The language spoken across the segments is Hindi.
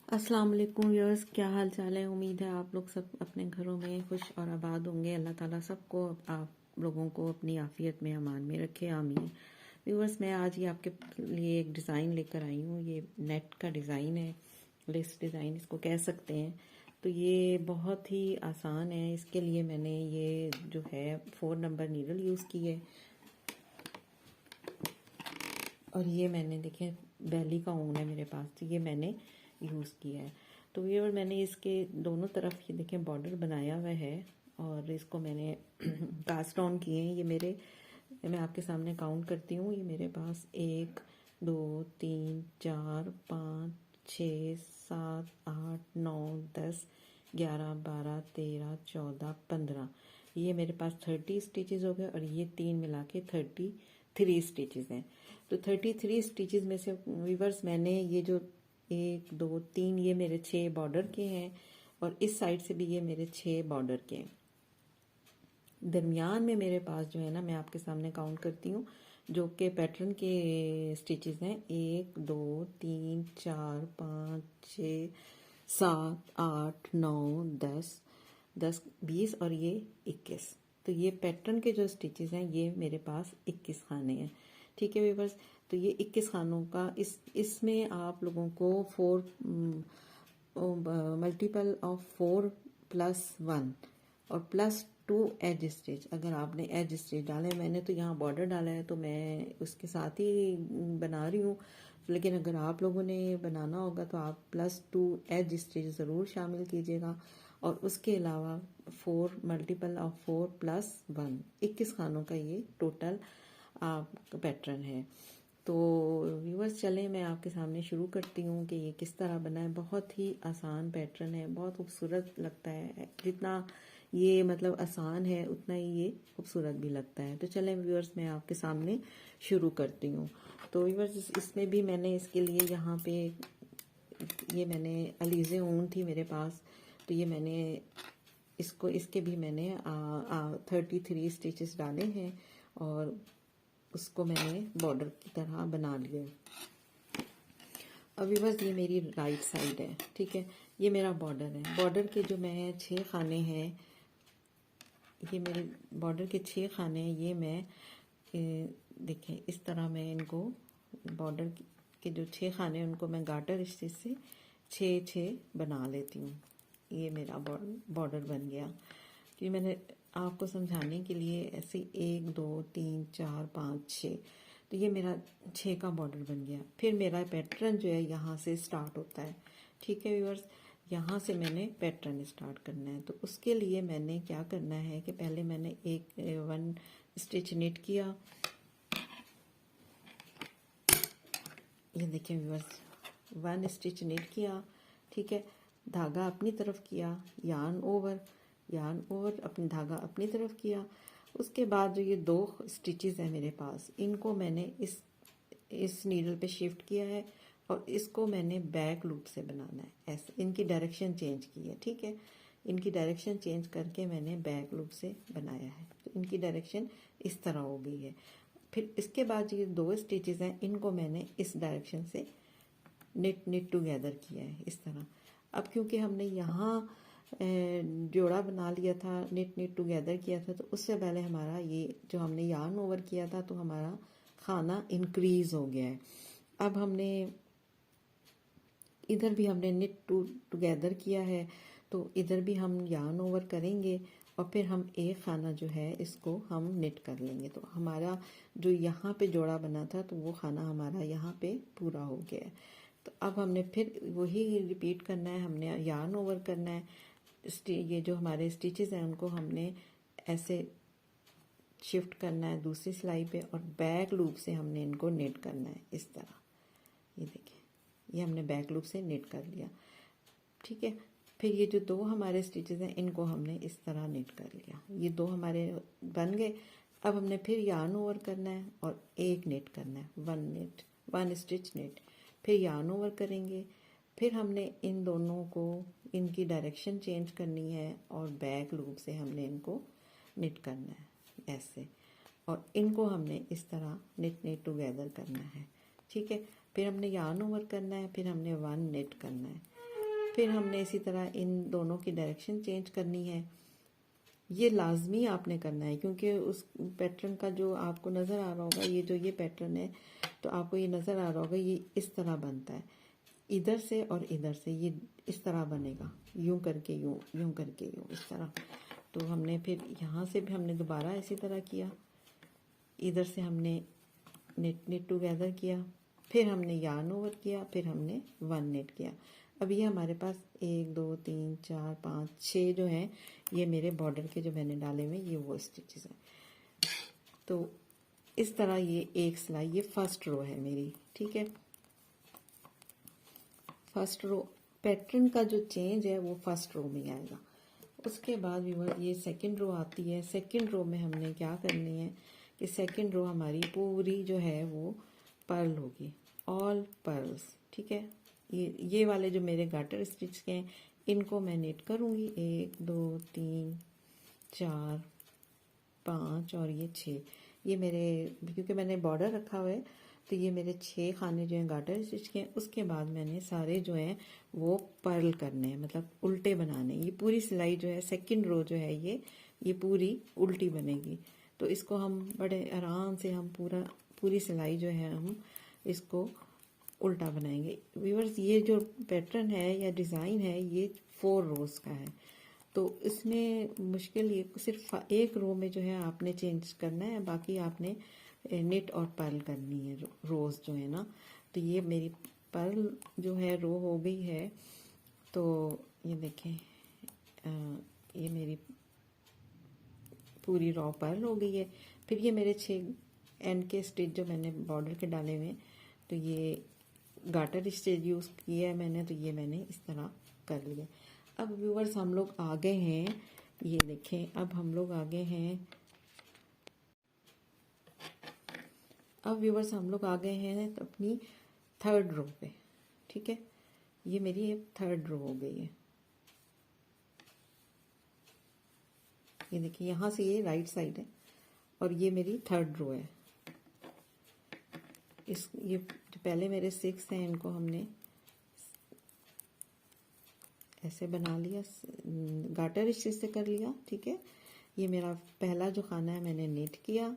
अस्सलाम वालेकुम व्यूअर्स, क्या हाल चाल है। उम्मीद है आप लोग सब अपने घरों में खुश और आबाद होंगे। अल्लाह ताला सबको आप लोगों को अपनी आफियत में अमान में रखे, आमीन। व्यूअर्स, मैं आज ये आपके लिए एक डिज़ाइन लेकर आई हूँ। ये नेट का डिज़ाइन है, लेस डिज़ाइन इसको कह सकते हैं। तो ये बहुत ही आसान है। इसके लिए मैंने ये जो है 4 नंबर नीडल यूज़ की है और ये मैंने देखें बैली का ऊन है मेरे पास, तो ये मैंने यूज़ किया है। तो ये और मैंने इसके दोनों तरफ ये देखें बॉर्डर बनाया हुआ है और इसको मैंने कास्ट ऑन किए हैं। ये मेरे, मैं आपके सामने काउंट करती हूँ। ये मेरे पास 1 2 3 4 5 6 7 8 9 10 11 12 13 14 15, ये मेरे पास 30 स्टिचेस हो गए और ये 3 मिला के 33 स्टिचेस हैं। तो 33 स्टिचेस में से वीवर्स मैंने ये जो 1 2 3 ये मेरे 6 बॉर्डर के हैं और इस साइड से भी ये मेरे 6 बॉर्डर के हैं। दरमियान में मेरे पास जो है ना, मैं आपके सामने काउंट करती हूँ जो कि पैटर्न के स्टिचेस हैं। 1 2 3 4 5 6 7 8 9 10 10 20 और ये 21। तो ये पैटर्न के जो स्टिचेस हैं ये मेरे पास 21 खाने हैं। ठीक है व्यूअर्स, तो ये 21 खानों का इसमें आप लोगों को 4 मल्टीपल ऑफ 4 + 1 और +2 एज स्टिच। अगर आपने एज स्टिच डाले, मैंने तो यहाँ बॉर्डर डाला है तो मैं उसके साथ ही बना रही हूँ, लेकिन अगर आप लोगों ने बनाना होगा तो आप +2 एज स्टिच ज़रूर शामिल कीजिएगा। और उसके अलावा 4 मल्टीपल ऑफ 4 + 1, 21 खानों का ये टोटल पैटर्न है। तो व्यूअर्स चलें मैं आपके सामने शुरू करती हूँ कि ये किस तरह बना है। बहुत ही आसान पैटर्न है, बहुत खूबसूरत लगता है। जितना ये मतलब आसान है उतना ही ये खूबसूरत भी लगता है। तो चलें व्यूअर्स मैं आपके सामने शुरू करती हूँ। तो व्यूअर्स इसमें भी मैंने इसके लिए यहाँ पे ये मैंने अलीज़े ऊन थी मेरे पास, तो ये मैंने इसको इसके भी मैंने 33 स्टिचेस डाले हैं और उसको मैंने बॉर्डर की तरह बना लिया। अभी बस ये मेरी राइट साइड है, ठीक है। ये मेरा बॉर्डर है। बॉर्डर के जो मैं 6 खाने हैं, ये मेरे बॉर्डर के 6 खाने हैं। ये मैं देखें इस तरह मैं इनको बॉर्डर के जो 6 खाने हैं उनको मैं गाटर स्टिच से 6 बना लेती हूँ। ये मेरा बॉर्डर बन गया। कि मैंने आपको समझाने के लिए ऐसे 1 2 3 4 5 6, तो ये मेरा 6 का बॉर्डर बन गया। फिर मेरा पैटर्न जो है यहाँ से स्टार्ट होता है, ठीक है व्यूअर्स। यहाँ से मैंने पैटर्न स्टार्ट करना है, तो उसके लिए मैंने क्या करना है कि पहले मैंने 1 स्टिच निट किया। ये देखिए व्यूअर्स, 1 स्टिच निट किया, ठीक है। धागा अपनी तरफ किया, यार्न ओवर अपनी धागा अपनी तरफ किया। उसके बाद जो ये 2 स्टिचेस हैं मेरे पास, इनको मैंने इस नीडल पे शिफ्ट किया है और इसको मैंने बैक लूप से बनाना है। ऐसे इनकी डायरेक्शन चेंज की है, ठीक है। इनकी डायरेक्शन चेंज करके मैंने बैक लूप से बनाया है, तो इनकी डायरेक्शन इस तरह हो गई है। फिर इसके बाद ये 2 स्टिचेस हैं, इनको मैंने इस डायरेक्शन से निट टुगेदर किया है इस तरह। अब क्योंकि हमने यहाँ जोड़ा बना लिया था, निट टुगेदर किया था, तो उससे पहले हमारा ये जो हमने यार्न ओवर किया था तो हमारा खाना इंक्रीज हो गया है। अब हमने इधर भी हमने निट टुगेदर किया है, तो इधर भी हम यार्न ओवर करेंगे और फिर हम एक खाना जो है इसको हम निट कर लेंगे। तो हमारा जो यहाँ पे जोड़ा बना था तो वो खाना हमारा यहाँ पे पूरा हो गया है। तो अब हमने फिर वही रिपीट करना है, हमने यार्न ओवर करना है। ये जो हमारे स्टिचेस हैं उनको हमने ऐसे शिफ्ट करना है दूसरी सिलाई पे और बैक लूप से हमने इनको निट करना है इस तरह। ये देखिए, ये हमने बैक लूप से निट कर लिया, ठीक है। फिर ये जो 2 हमारे स्टिचेस हैं इनको हमने इस तरह निट कर लिया। ये 2 हमारे बन गए। अब हमने फिर यार्न ओवर करना है और एक निट करना है, 1 स्टिच निट। फिर यार्न ओवर करेंगे, फिर हमने इन दोनों को इनकी डायरेक्शन चेंज करनी है और बैक लूप से हमने इनको निट करना है ऐसे, और इनको हमने इस तरह निट टुगेदर करना है, ठीक है। फिर हमने यार्न ओवर करना है, फिर हमने 1 निट करना है। फिर हमने इसी तरह इन दोनों की डायरेक्शन चेंज करनी है। ये लाजमी आपने करना है, क्योंकि उस पैटर्न का जो आपको नज़र आ रहा होगा, ये पैटर्न है, तो आपको ये नज़र आ रहा होगा ये इस तरह बनता है, इधर से और इधर से ये इस तरह बनेगा, यूं करके यूं, यूं करके यूं, इस तरह। तो हमने फिर यहाँ से भी हमने दोबारा इसी तरह किया, इधर से हमने नेट टुगेदर किया, फिर हमने यार्न ओवर किया, फिर हमने 1 नेट किया। अब ये हमारे पास 1 2 3 4 5 6 जो हैं, ये मेरे बॉर्डर के जो मैंने डाले हुए ये वो स्टिचेस हैं। तो इस तरह ये एक सिलाई, ये फर्स्ट रो है मेरी, ठीक है। फर्स्ट रो पैटर्न का जो चेंज है वो फर्स्ट रो में आएगा। उसके बाद व्यूअर ये सेकंड रो आती है। सेकंड रो में हमने क्या करनी है कि सेकंड रो हमारी पूरी जो है वो पर्ल होगी, ऑल पर्ल्स, ठीक है। ये वाले जो मेरे गाटर स्टिच के हैं इनको मैं नेट करूँगी, 1 2 3 4 5 और ये 6, ये मेरे, क्योंकि मैंने बॉर्डर रखा हुआ है तो ये मेरे 6 खाने जो हैं गाटर स्टिच के हैं। उसके बाद मैंने सारे जो हैं वो पर्ल करने हैं, मतलब उल्टे बनाने। ये पूरी सिलाई जो है सेकंड रो जो है ये पूरी उल्टी बनेगी। तो इसको हम बड़े आराम से हम पूरी सिलाई जो है हम इसको उल्टा बनाएंगे। व्यूअर्स ये जो पैटर्न है या डिज़ाइन है ये 4 रोज़ का है, तो इसमें मुश्किल ये सिर्फ एक रो में जो है आपने चेंज करना है, बाकी आपने नेट और पर्ल करनी है रोज़ जो है ना। तो ये मेरी पर्ल जो है रो हो गई है। तो ये देखें, ये मेरी पूरी रो पर्ल हो गई है। फिर ये मेरे 6 एंड के स्टिच जो मैंने बॉर्डर के डाले हुए हैं, तो ये गाटर स्टिच यूज़ किया है मैंने, तो ये मैंने इस तरह कर लिया। अब व्यूअर्स हम लोग आगे हैं, ये देखें, अब हम लोग आगे हैं, अब व्यूअर्स हम लोग आगे हैं तो अपनी थर्ड रो पे, ठीक है। ये मेरी थर्ड रो हो गई है। ये देखिए यहाँ से ये राइट साइड है और ये मेरी थर्ड रो है। ये जो पहले मेरे 6 हैं इनको हमने ऐसे बना लिया, गाटर स्टिच से कर लिया, ठीक है। ये मेरा पहला जो खाना है मैंने नेट किया,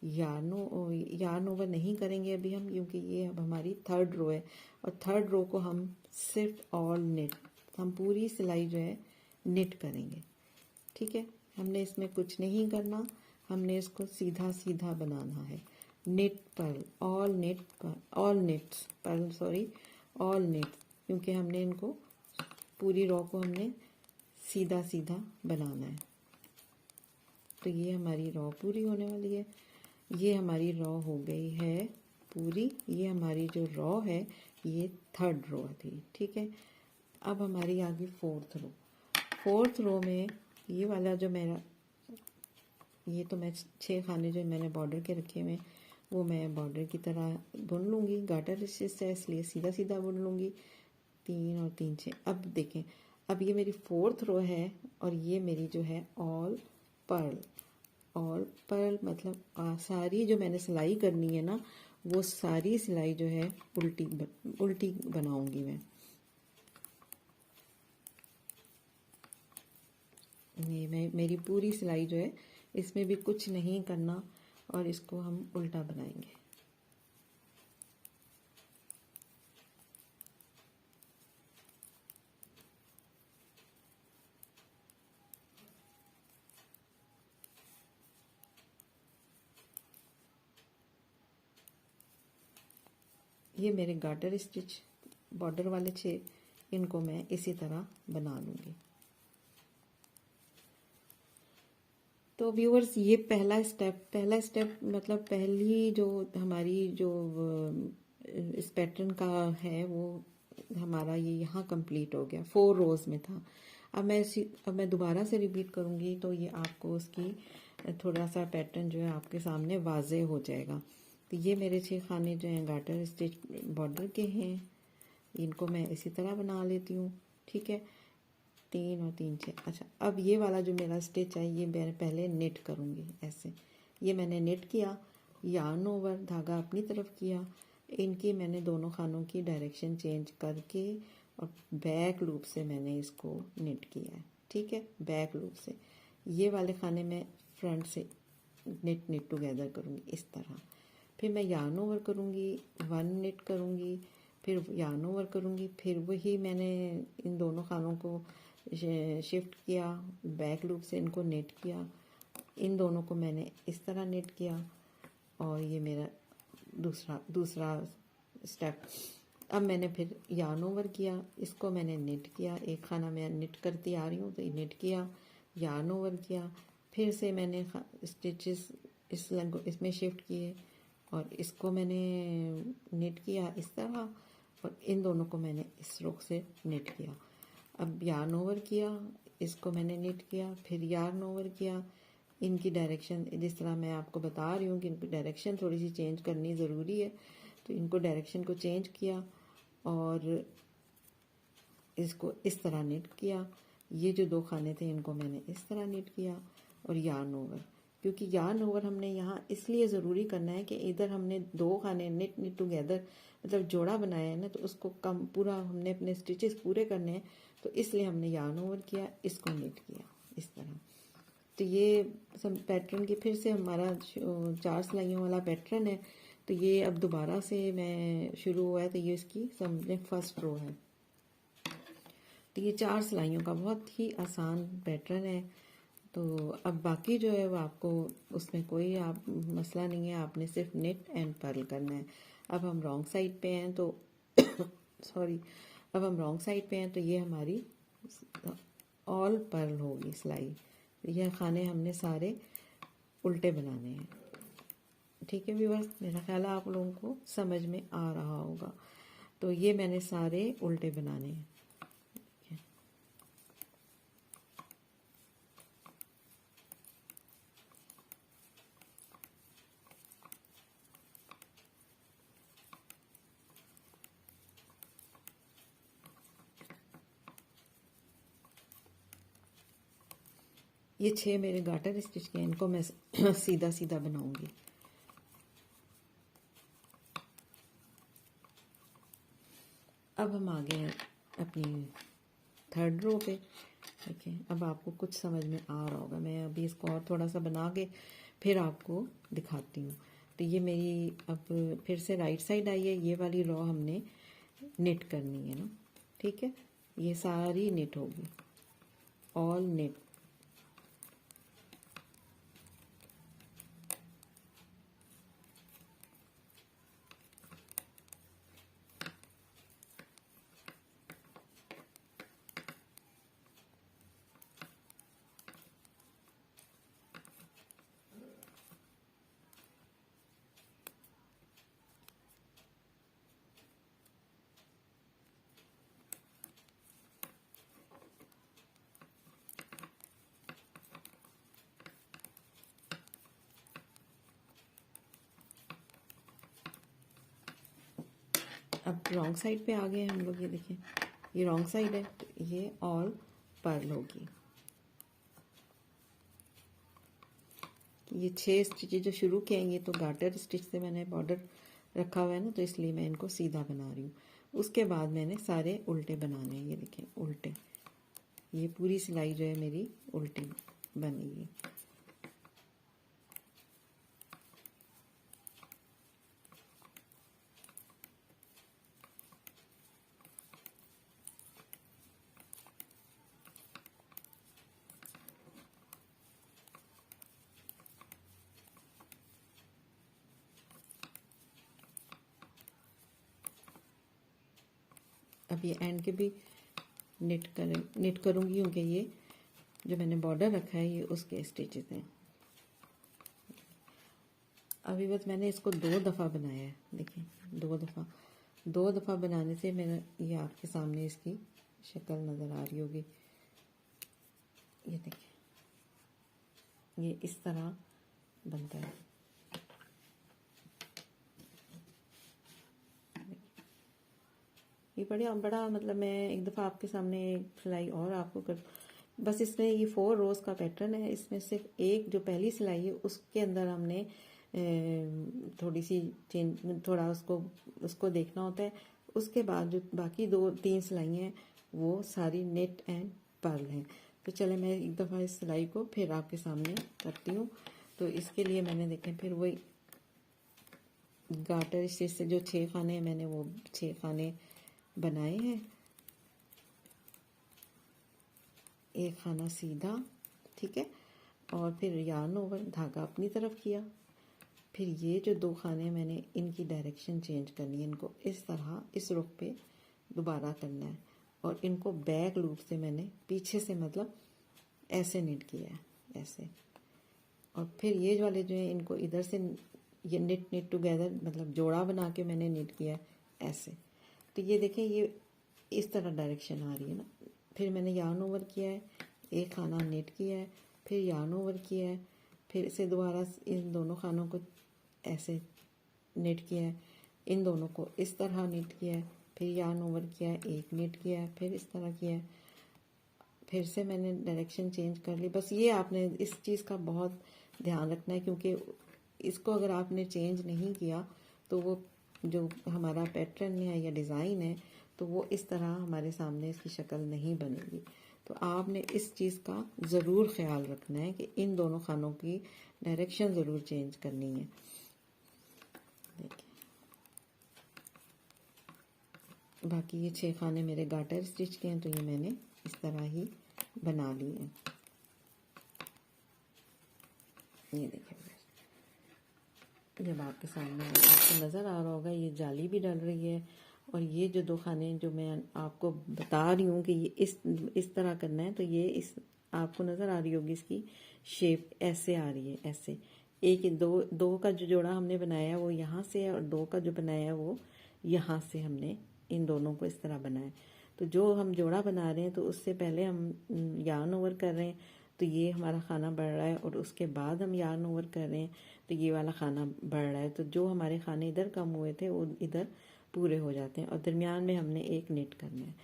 यार्न ओवर नहीं करेंगे अभी हम, क्योंकि ये अब हमारी थर्ड रो है और थर्ड रो को हम सिर्फ ऑल नेट, हम पूरी सिलाई जो है नेट करेंगे, ठीक है। हमने इसमें कुछ नहीं करना, हमने इसको सीधा सीधा बनाना है। Knit purl, all knit purl, all knits purl, sorry all knits, क्योंकि हमने इनको पूरी रो को हमने सीधा सीधा बनाना है। तो ये हमारी रो पूरी होने वाली है। ये हमारी रो हो गई है पूरी। ये हमारी जो रो है ये थर्ड रो थी, ठीक है। अब हमारी आ गई फोर्थ रो। फोर्थ रो में ये वाला जो मेरा, ये तो मैं 6 खाने जो मैंने बॉर्डर के रखे हुए वो मैं बॉर्डर की तरह बुन लूँगी, गाटर स्टिच से, इसलिए सीधा सीधा बुन लूँगी। 3 और 3 6। अब देखें, अब ये मेरी फोर्थ रो है और ये मेरी जो है ऑल पर्ल। ऑल पर्ल मतलब सारी जो मैंने सिलाई करनी है ना, वो सारी सिलाई जो है उल्टी बनाऊंगी मैं। ये मेरी पूरी सिलाई जो है इसमें भी कुछ नहीं करना और इसको हम उल्टा बनाएंगे। ये मेरे गाटर स्टिच बॉर्डर वाले 6, इनको मैं इसी तरह बना लूँगी। तो व्यूअर्स ये पहला स्टेप मतलब पहली जो हमारी जो इस पैटर्न का है वो हमारा ये यहाँ कंप्लीट हो गया। 4 रोज़ में था। अब मैं दोबारा से रिपीट करूँगी तो ये आपको उसकी थोड़ा सा पैटर्न जो है आपके सामने वाजे हो जाएगा। तो ये मेरे 6 खाने जो हैं गाटर स्टिच बॉर्डर के हैं, इनको मैं इसी तरह बना लेती हूँ, ठीक है। 3 और 3 6। अच्छा, अब ये वाला जो मेरा स्टिच है ये मैं पहले नेट करूँगी ऐसे। ये मैंने नेट किया, यार्न ओवर, धागा अपनी तरफ किया, इनकी मैंने दोनों खानों की डायरेक्शन चेंज करके और बैक लूप से मैंने इसको निट किया है। ठीक है, बैक लूप से ये वाले खाने में फ्रंट से निट टुगेदर करूँगी इस तरह। फिर मैं यार्न ओवर करूँगी, 1 निट करूँगी, फिर यार्न ओवर करूँगी, फिर वही मैंने इन दोनों खानों को शिफ्ट किया, बैक लूप से इनको नेट किया, इन दोनों को मैंने इस तरह नेट किया, और ये मेरा दूसरा स्टेप। अब मैंने फिर यार्न ओवर किया, इसको मैंने नेट किया, एक खाना मैं नेट करती आ रही हूँ तो नेट किया, यार्न ओवर किया, फिर से मैंने स्टिचेस इसमें शिफ्ट किए और इसको मैंने नेट किया इस तरह, और इन दोनों को मैंने इस रोक से नेट किया। अब यार्न ओवर किया, इसको मैंने नेट किया, फिर यार्न ओवर किया। इनकी डायरेक्शन जिस तरह मैं आपको बता रही हूँ कि इनकी डायरेक्शन थोड़ी सी चेंज करनी ज़रूरी है, तो इनको डायरेक्शन को चेंज किया और इसको इस तरह नेट किया। ये जो 2 खाने थे इनको मैंने इस तरह नेट किया और यार्न ओवर, क्योंकि यार्न ओवर हमने यहाँ इसलिए ज़रूरी करना है कि इधर हमने 2 खाने निट टुगेदर मतलब जोड़ा बनाया है ना, तो उसको कम पूरा हमने अपने स्टिचेस पूरे करने हैं, तो इसलिए हमने यार्न ओवर किया, इसको नेट किया इस तरह। तो ये सब पैटर्न की फिर से हमारा 4 सिलाइयों वाला पैटर्न है। तो ये अब दोबारा से मैं शुरू हुआ है, तो ये इसकी समझे फर्स्ट रो है। तो ये 4 सिलाइयों का बहुत ही आसान पैटर्न है। तो अब बाकी जो है वो आपको उसमें कोई आप मसला नहीं है, आपने सिर्फ नेट एंड पर्ल करना है। अब हम रॉन्ग साइड पे हैं तो सॉरी, अब हम रॉन्ग साइड पे हैं तो ये हमारी ऑल पर्ल होगी सिलाई। यह खाने हमने सारे उल्टे बनाने हैं। ठीक है व्यूअर्स, मेरा ख्याल है आप लोगों को समझ में आ रहा होगा। तो ये मैंने सारे उल्टे बनाने हैं। ये 6 मेरे गार्टर स्टिच के हैं, इनको मैं सीधा सीधा बनाऊंगी। अब हम आ गए अपनी 3rd रो पे। देखिए अब आपको कुछ समझ में आ रहा होगा। मैं अभी इसको और थोड़ा सा बना के फिर आपको दिखाती हूँ। तो ये मेरी अब फिर से राइट साइड आई है, ये वाली रो हमने निट करनी है ना। ठीक है, ये सारी निट होगी, ऑल निट। अब रॉन्ग साइड पे आ गए हम लोग। ये देखिए ये रॉन्ग साइड है, तो ये ऑल पर्ल होगी। ये 6 स्टिचेज जो शुरू किए हैं, ये तो गार्टर स्टिच से मैंने बॉर्डर रखा हुआ है ना, तो इसलिए मैं इनको सीधा बना रही हूँ। उसके बाद मैंने सारे उल्टे बनाने हैं। ये देखें उल्टे, ये पूरी सिलाई जो है मेरी उल्टी बनेगी। अब ये एंड के भी निट करूँगी, क्योंकि ये जो मैंने बॉर्डर रखा है ये उसके स्टिचेस हैं। अभी बस मैंने इसको 2 दफ़ा बनाया है। देखिए 2 दफ़ा बनाने से मेरा ये आपके सामने इसकी शक्ल नज़र आ रही होगी। ये देखिए ये इस तरह बनता है। ये बड़ा मतलब मैं एक दफ़ा आपके सामने सिलाई और आपको कर, बस इसमें ये 4 रोज़ का पैटर्न है। इसमें सिर्फ एक जो पहली सिलाई है उसके अंदर हमने थोड़ी सी चेंज, थोड़ा उसको देखना होता है। उसके बाद जो बाकी 2-3 सिलाइयाँ हैं वो सारी नेट एंड पर्ल हैं। तो चले मैं एक दफ़ा इस सिलाई को फिर आपके सामने करती हूँ। तो इसके लिए मैंने देखें फिर वही गार्टर स्टिच से जो 6 खाने हैं मैंने वो 6 खाने बनाए हैं। एक खाना सीधा, ठीक है, और फिर यार्न ओवर धागा अपनी तरफ किया। फिर ये जो 2 खाने मैंने इनकी डायरेक्शन चेंज करनी है, इनको इस तरह इस रुख पे दोबारा करना है और इनको बैक लूप से मैंने पीछे से मतलब ऐसे निट किया है, ऐसे। और फिर ये वाले जो है इनको इधर से ये निट टुगेदर मतलब जोड़ा बना के मैंने निट किया है ऐसे। तो ये देखें ये इस तरह डायरेक्शन आ रही है ना। फिर मैंने यार्न ओवर किया है, एक खाना निट किया है, फिर यार्न ओवर किया है, फिर से दोबारा इन दोनों खानों को ऐसे निट किया है, इन दोनों को इस तरह निट किया है, फिर यार्न ओवर किया है, एक निट किया है, फिर इस तरह किया है, फिर से मैंने डायरेक्शन चेंज कर ली। बस ये आपने इस चीज़ का बहुत ध्यान रखना है, क्योंकि इसको अगर आपने चेंज नहीं किया तो वो जो हमारा पैटर्न है या डिज़ाइन है तो वो इस तरह हमारे सामने इसकी शक्ल नहीं बनेगी। तो आपने इस चीज़ का ज़रूर ख्याल रखना है कि इन दोनों खानों की डायरेक्शन ज़रूर चेंज करनी है। देखिए बाकी ये 6 खाने मेरे गार्टर स्टिच के हैं, तो ये मैंने इस तरह ही बना लिए हैं। ये देखिए जब आपके सामने आपको नज़र आ रहा होगा ये जाली भी डल रही है, और ये जो 2 खाने जो मैं आपको बता रही हूँ कि ये इस तरह करना है, तो ये इस आपको नज़र आ रही होगी इसकी शेप ऐसे आ रही है, ऐसे। एक दो का जो जोड़ा हमने बनाया है वो यहाँ से है, और 2 का जो बनाया है वो यहाँ से हमने इन दोनों को इस तरह बनाया है। तो जो हम जोड़ा बना रहे हैं तो उससे पहले हम यार्न ओवर कर रहे हैं, तो ये हमारा खाना बढ़ रहा है, और उसके बाद हम यार्न ओवर कर रहे हैं तो ये वाला खाना बढ़ रहा है। तो जो हमारे खाने इधर कम हुए थे वो इधर पूरे हो जाते हैं, और दरमियान में हमने एक निट करना है।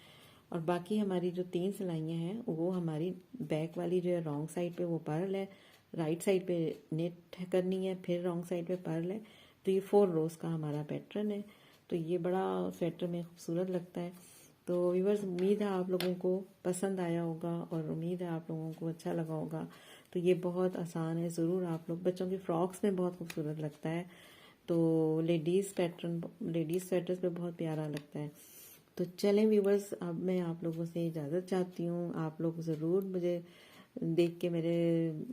और बाकी हमारी जो 3 सिलाइयाँ हैं वो हमारी बैक वाली जो है रॉन्ग साइड पे वो पर्ल है, राइट साइड पे निट करनी है, फिर रॉन्ग साइड पे पर्ल है। तो ये 4 रोज़ का हमारा पैटर्न है। तो ये बड़ा स्वेटर में खूबसूरत लगता है। तो व्यूअर्स उम्मीद है आप लोगों को पसंद आया होगा, और उम्मीद है आप लोगों को अच्छा लगा होगा। तो ये बहुत आसान है, ज़रूर आप लोग, बच्चों की फ्रॉक्स में बहुत खूबसूरत लगता है, तो लेडीज़ स्वेटर्स पे बहुत प्यारा लगता है। तो चलें व्यूअर्स, अब मैं आप लोगों से इजाज़त चाहती हूँ। आप लोग ज़रूर मुझे देख के मेरे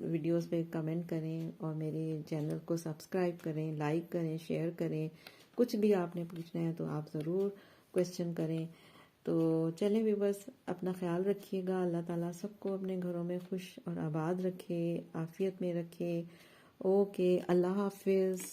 वीडियोस पे कमेंट करें, और मेरे चैनल को सब्सक्राइब करें, लाइक करें, शेयर करें। कुछ भी आपने पूछना है तो आप ज़रूर क्वेश्चन करें। तो चलें व्यूअर्स, अपना ख्याल रखिएगा। अल्लाह ताला सबको अपने घरों में खुश और आबाद रखे, आफियत में रखे। ओके, अल्लाह हाफिज़।